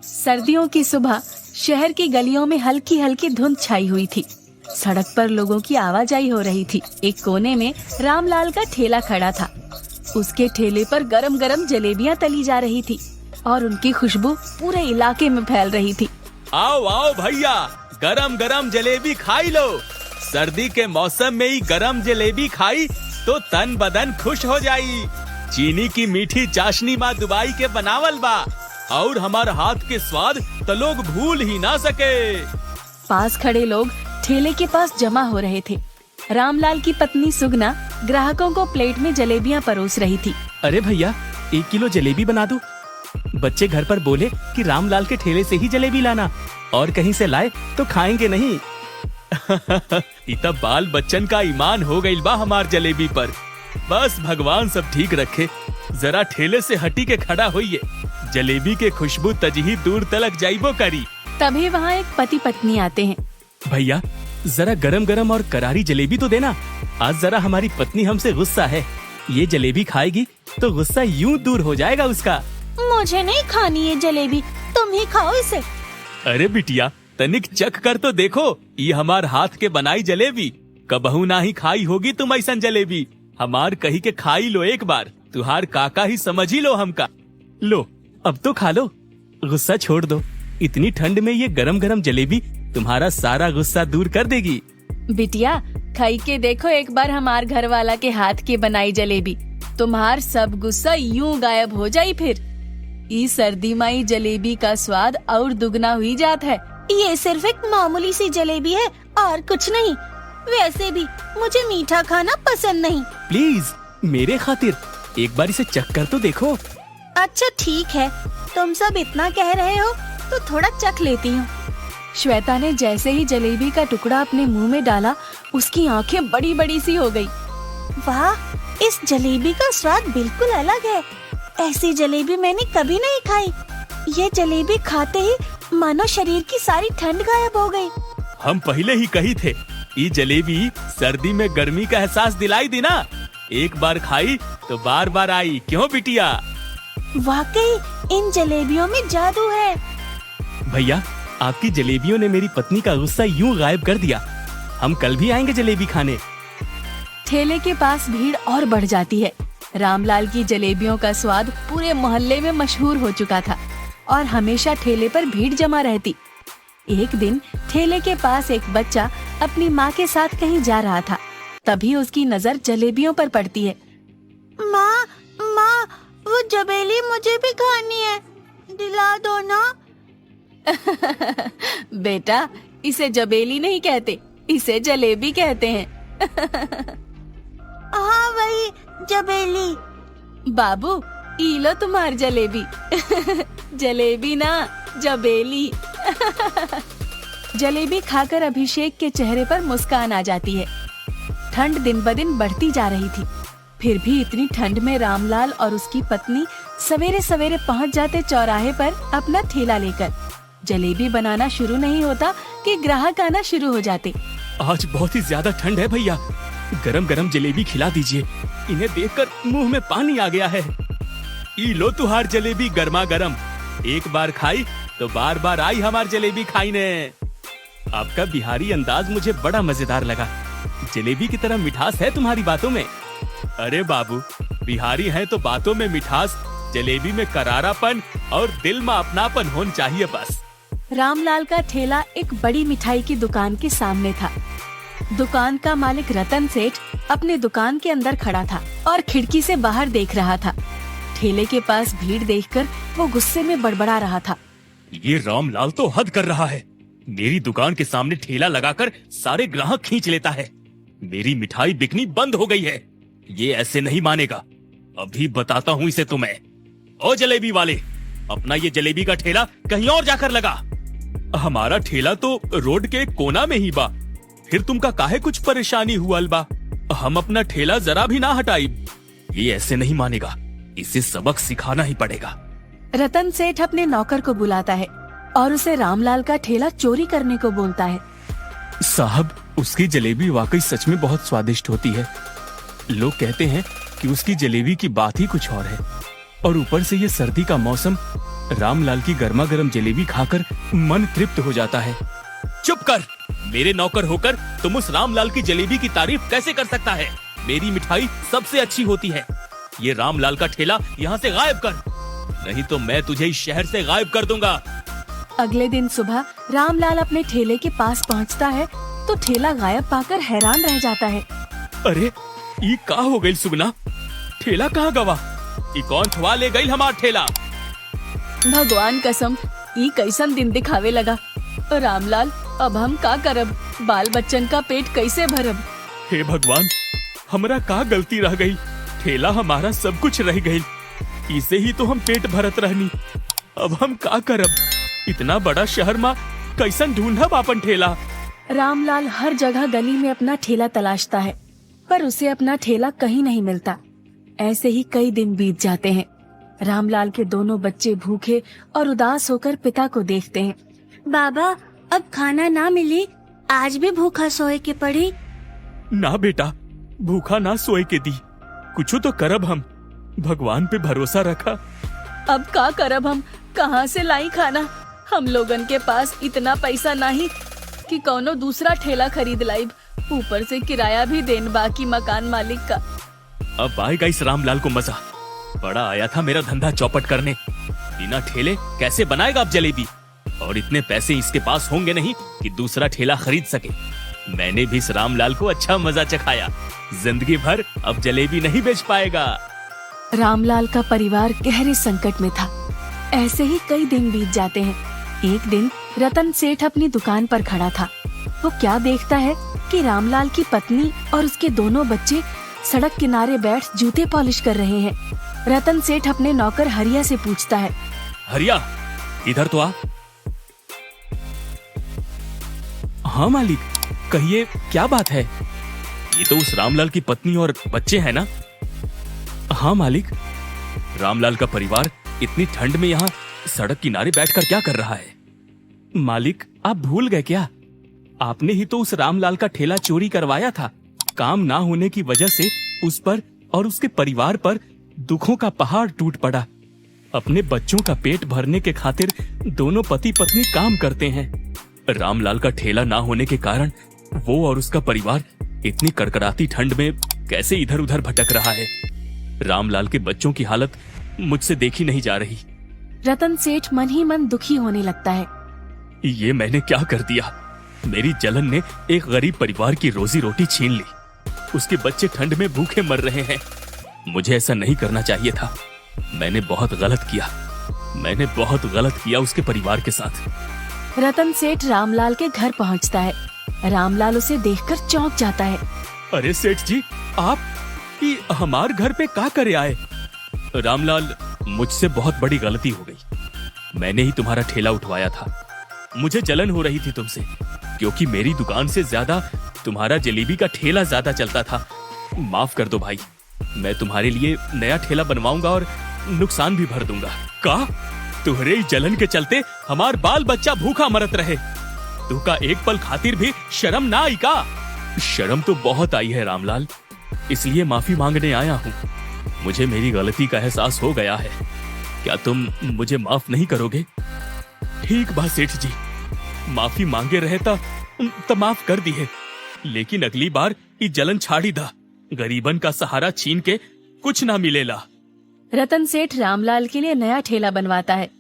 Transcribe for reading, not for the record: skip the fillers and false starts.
सर्दियों की सुबह शहर की गलियों में हल्की हल्की धुंध छाई हुई थी। सड़क पर लोगों की आवाजाही हो रही थी। एक कोने में रामलाल का ठेला खड़ा था। उसके ठेले पर गरम गरम जलेबियां तली जा रही थी और उनकी खुशबू पूरे इलाके में फैल रही थी। आओ आओ भैया, गरम गरम जलेबी खाई लो। सर्दी के मौसम में ही गरम जलेबी खाई तो तन बदन खुश हो जाई। चीनी की मीठी चाशनी माँ दुबई के बनावल बा और हमार हाथ के स्वाद तो लोग भूल ही ना सके। पास खड़े लोग ठेले के पास जमा हो रहे थे। रामलाल की पत्नी सुगना ग्राहकों को प्लेट में जलेबियां परोस रही थी। अरे भैया, 1 किलो जलेबी बना दो। बच्चे घर पर बोले कि रामलाल के ठेले से ही जलेबी लाना, और कहीं से लाए तो खाएंगे नहीं। इतना बाल बच्चन का ईमान हो गइल बा हमार जलेबी पर। बस भगवान सब ठीक रखे। जरा ठेले से हटी के खड़ा होइए, जलेबी के खुशबू तजही दूर तलक जाइबो करी। तभी वहाँ एक पति पत्नी आते हैं। भैया, जरा गरम गरम और करारी जलेबी तो देना। आज जरा हमारी पत्नी हमसे गुस्सा है। ये जलेबी खाएगी तो गुस्सा यूं दूर हो जाएगा उसका। मुझे नहीं खानी ये जलेबी, तुम ही खाओ इसे। अरे बिटिया, तनिक चख कर तो देखो, ये हमार हाथ के बनाई जलेबी। कबहू ना ही खाई होगी तुम ऐसा जलेबी। हमार कही के खाई लो एक बार, तुहार काका ही समझ ही लो हमका। लो, अब तो खा लो, गुस्सा छोड़ दो। इतनी ठंड में ये गरम गरम जलेबी तुम्हारा सारा गुस्सा दूर कर देगी। बिटिया, खाई के देखो एक बार हमार घर वाला के हाथ की बनाई जलेबी, तुम्हार सब गुस्सा यूं गायब हो जाई। फिर इस सर्दी माई जलेबी का स्वाद और दुगना हुई जात है। ये सिर्फ एक मामूली सी जलेबी है और कुछ नहीं। वैसे भी मुझे मीठा खाना पसंद नहीं। प्लीज मेरे खातिर एक बार इसे चख कर तो देखो। अच्छा ठीक है, तुम सब इतना कह रहे हो तो थोड़ा चख लेती हूँ। श्वेता ने जैसे ही जलेबी का टुकड़ा अपने मुंह में डाला, उसकी आंखें बड़ी बड़ी सी हो गई। वाह, इस जलेबी का स्वाद बिल्कुल अलग है। ऐसी जलेबी मैंने कभी नहीं खाई। ये जलेबी खाते ही मानो शरीर की सारी ठंड गायब हो गई। हम पहले ही कही थे, ये जलेबी सर्दी में गर्मी का एहसास दिलाई दी ना। एक बार खाई तो बार बार आई, क्यों बिटिया? वाकई इन जलेबियों में जादू है। भैया, आपकी जलेबियों ने मेरी पत्नी का गुस्सा यूं गायब कर दिया। हम कल भी आएंगे जलेबी खाने। ठेले के पास भीड़ और बढ़ जाती है। रामलाल की जलेबियों का स्वाद पूरे मोहल्ले में मशहूर हो चुका था और हमेशा ठेले पर भीड़ जमा रहती। एक दिन ठेले के पास एक बच्चा अपनी माँ के साथ कहीं जा रहा था। तभी उसकी नजर जलेबियों पर पड़ती है। माँ, माँ, वो जलेबी मुझे भी खानी है, दिला दो ना। बेटा, इसे जलेबी नहीं कहते, इसे जलेबी कहते हैं। हाँ वही जलेबी। बाबू, ई लो तुम्हारी जलेबी। जलेबी ना, जबेली। जलेबी खाकर अभिषेक के चेहरे पर मुस्कान आ जाती है। ठंड दिन ब दिन बढ़ती जा रही थी। फिर भी इतनी ठंड में रामलाल और उसकी पत्नी सवेरे सवेरे पहुंच जाते चौराहे पर अपना ठेला लेकर। जलेबी बनाना शुरू नहीं होता कि ग्राहक आना शुरू हो जाते। आज बहुत ही ज्यादा ठंड है भैया, गरम गरम जलेबी खिला दीजिए। इन्हें देखकर मुंह में पानी आ गया है। ई लो तुहार जलेबी गर्मा गरम। एक बार खाई तो बार बार आई हमार जलेबी खाई ने। आपका बिहारी अंदाज मुझे बड़ा मजेदार लगा। जलेबी की तरह मिठास है तुम्हारी बातों में। अरे बाबू, बिहारी हैं तो बातों में मिठास, जलेबी में करारापन और दिल में अपनापन होना चाहिए बस। रामलाल का ठेला एक बड़ी मिठाई की दुकान के सामने था। दुकान का मालिक रतन सेठ अपने दुकान के अंदर खड़ा था और खिड़की से बाहर देख रहा था। ठेले के पास भीड़ देखकर वो गुस्से में बड़बड़ा रहा था। ये रामलाल तो हद कर रहा है। मेरी दुकान के सामने ठेला लगाकर सारे ग्राहक खींच लेता है। मेरी मिठाई बिकनी बंद हो गई है। ये ऐसे नहीं मानेगा। अभी बताता हूँ इसे तुम्हें। ओ जलेबी वाले, अपना ये जलेबी का ठेला कहीं और जाकर लगा। हमारा ठेला तो रोड के कोना में ही बा। फिर तुमका काहे कुछ परेशानी हुआ बा? हम अपना ठेला जरा भी ना हटाई। ये ऐसे नहीं मानेगा, इसे सबक सिखाना ही पड़ेगा। रतन सेठ अपने नौकर को बुलाता है और उसे रामलाल का ठेला चोरी करने को बोलता है। साहब, उसकी जलेबी वाकई सच में बहुत स्वादिष्ट होती है। लोग कहते हैं कि उसकी जलेबी की बात ही कुछ और है, और ऊपर से ये सर्दी का मौसम रामलाल की गर्मा गर्म जलेबी खाकर मन तृप्त हो जाता है। चुप कर! मेरे नौकर होकर तुम उस रामलाल की जलेबी की तारीफ कैसे कर सकता है? मेरी मिठाई सबसे अच्छी होती है। ये रामलाल का ठेला यहाँ से गायब कर, नहीं तो मैं तुझे इस शहर से गायब कर दूंगा। अगले दिन सुबह रामलाल अपने ठेले के पास पहुंचता है तो ठेला गायब पाकर हैरान रह जाता है। अरे ये का हो गई सुगना? ठेला कहाँ गवा? ये कौन छुआ ले गई हमार ठेला? भगवान कसम, ई कैसन दिन दिखावे लगा। रामलाल, अब हम का करब? बाल बच्चन का पेट कैसे भरब? हे भगवान, हमरा का गलती रह गई? ठेला हमारा सब कुछ रह गई, इसे ही तो हम पेट भरत रहनी। अब हम का करब? इतना बड़ा शहर में कैसन ढूंढब आपन ठेला? रामलाल हर जगह गली में अपना ठेला तलाशता है, पर उसे अपना ठेला कहीं नहीं मिलता। ऐसे ही कई दिन बीत जाते हैं। रामलाल के दोनों बच्चे भूखे और उदास होकर पिता को देखते हैं। बाबा, अब खाना ना मिली, आज भी भूखा सोए के पड़ी। ना बेटा, भूखा ना सोए के दी, कुछ तो करब हम। भगवान पे भरोसा रखा। अब का करब हम? कहाँ से लाई खाना? हम लोगन के पास इतना पैसा नहीं कि कौनो दूसरा ठेला खरीद लाइब। ऊपर से किराया भी देन बाकी मकान मालिक का। अब आएगा इस रामलाल को मजा। बड़ा आया था मेरा धंधा चौपट करने। बिना ठेले कैसे बनाएगा अब जलेबी? और इतने पैसे इसके पास होंगे नहीं कि दूसरा ठेला खरीद सके। मैंने भी इस रामलाल को अच्छा मजा चखाया। जिंदगी भर अब जलेबी नहीं बेच पाएगा। रामलाल का परिवार गहरे संकट में था। ऐसे ही कई दिन बीत जाते हैं। एक दिन रतन सेठ अपनी दुकान पर खड़ा था। वो क्या देखता है कि रामलाल की पत्नी और उसके दोनों बच्चे सड़क किनारे बैठ जूते पॉलिश कर रहे हैं। रतन सेठ अपने नौकर हरिया से पूछता है। हरिया, इधर तो आ। हाँ मालिक, कहिए क्या बात है? ये तो उस रामलाल की पत्नी और बच्चे हैं ना? हाँ मालिक। रामलाल का परिवार इतनी ठंड में यहाँ सड़क किनारे बैठकर क्या कर रहा है? मालिक, आप भूल गए क्या? आपने ही तो उस रामलाल का ठेला चोरी करवाया था। काम ना होने की वजह से उस पर और उसके परिवार पर दुखों का पहाड़ टूट पड़ा। अपने बच्चों का पेट भरने के खातिर दोनों पति पत्नी काम करते हैं। रामलाल का ठेला ना होने के कारण वो और उसका परिवार इतनी कड़कड़ाती ठंड में कैसे इधर उधर भटक रहा है। रामलाल के बच्चों की हालत मुझसे देखी नहीं जा रही। रतन सेठ मन ही मन दुखी होने लगता है। ये मैंने क्या कर दिया? मेरी जलन ने एक गरीब परिवार की रोजी रोटी छीन ली। उसके बच्चे ठंड में भूखे मर रहे हैं। मुझे ऐसा नहीं करना चाहिए था। मैंने बहुत गलत किया उसके परिवार के साथ। रतन सेठ रामलाल के घर पहुंचता है। रामलाल उसे देखकर चौंक जाता है। अरे सेठ जी, आप हमार घर पे क्या करे आए? रामलाल, मुझसे बहुत बड़ी गलती हो गई। मैंने ही तुम्हारा ठेला उठवाया था। मुझे जलन हो रही थी तुमसे, क्योंकि मेरी दुकान से ज्यादा तुम्हारा जलेबी का ठेला ज्यादा चलता था। माफ कर दो भाई, मैं तुम्हारे लिए नया ठेला बनवाऊंगा और नुकसान भी भर दूंगा। का? तुम्हारे इस जलन के चलते हमार बाल बच्चा भूखा मरत रहे। तू का एक पल खातिर भी शर्म ना आई का? शर्म तो बहुत आई है रामलाल, इसलिए माफी मांगने आया हूँ। मुझे मेरी गलती का एहसास हो गया है। क्या तुम मुझे माफ नहीं करोगे? ठीक बा सेठ जी, माफी मांगे रहे तो माफ कर दी है, लेकिन अगली बार ये जलन छाड़ी दा। गरीबन का सहारा छीन के कुछ ना मिलेला। रतन सेठ रामलाल के लिए नया ठेला बनवाता है।